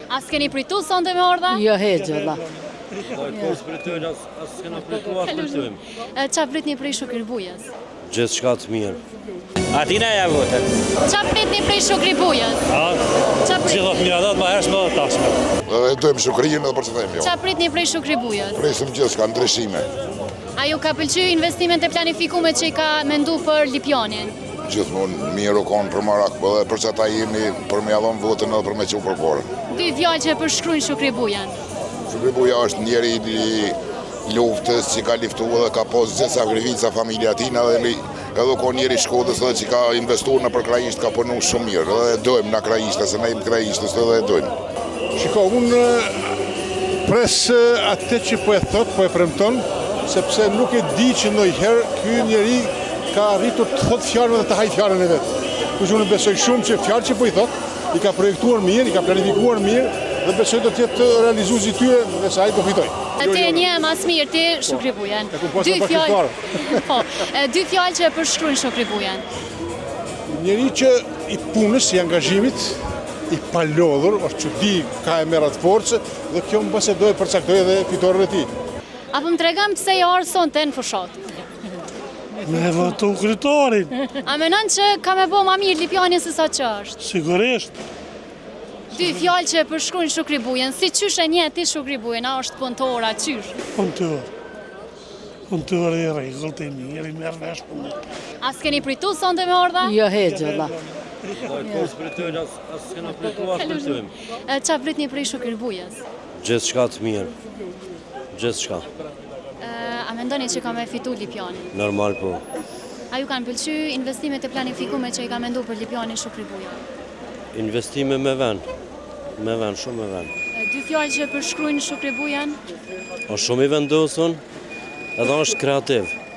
As keni pritu sonde me ardha? Jo, heqë, valla. Qa pritni prej Shukri Bujës? Gjithë shka të mirë. Atina ja votet. Qa pritni prej Shukri Bujës? Gjithat miradat ma hershme dhe tashme. Dhe dojmë Shukrinë edhe për që thejmë jo. Qa pritni prej Shukri Bujës? Presim gjithë shka ndryshime. A ju ka pëlqy investimet e planifikume që i ka mendu për Lipjanin? Gjithmonë mirë u konë për Marak, dhe për që ta jemi për me adhon votën edhe për me që përkore. Dy fjallë që përshkrujnë Shukri Bujën. Shukri Buja është njeri i luftës që ka liftu dhe ka posë gjithë sakrifica familja tina edhe ko njeri Shkodës dhe që ka investuar në për krajisht ka përnu shumë mirë dhe dojmë në krajisht, se ne jemi krajishtës dhe dojmë. Shiko, unë pres atë që po e thot, po e premton, sepse nuk e di që ndonjëherë ky njeri ka arritur të thot fjalën dhe të hajë fjalën e vetë. Kështu unë besoj shumë që fjalë që po i thot, i ka projektuar mirë, i ka planifikuar mirë dhe besoj do të jetë realizuesi i tyre dhe se ai do fitoj. Ti e një mas mirë ti Shukri Bujën. Dy fjallë që përshkrujnë Shukri Bujën. Njeri që i punës, i angazhimit, i palodhur, është që di ka e merat forcë dhe kjo më bëse do e përcaktoj edhe fitoren e tij. Apo më tregam pse i orë sonte në fushat? Me votu kryetarin. A menon që ka me bo ma mirë Lipjani se sa që është? Sigurisht. Dy fjallë që përshkrujnë Shukri Bujën, si qysh e një ti Shukri Bujën, a është punëtora, qysh? Punëtor i rregull të mirë, i merr vesh punë. As keni pritu sonde me ardha? Jo, heqë, valla. Qa pritni prej Shukri Bujës? Gjithë shka të mirë. Gjithë shka. A mendoni që ka me fitu Lipjani? Normal po. A ju kanë pëlqy investimet e planifikume që i ka mendu për Lipjani Shukri Buja? Investime me ven. Me ven, shumë me ven. Dy fjallë që përshkrujnë Shukri Bujan? O shumë i vendosën, edhe është kreativ.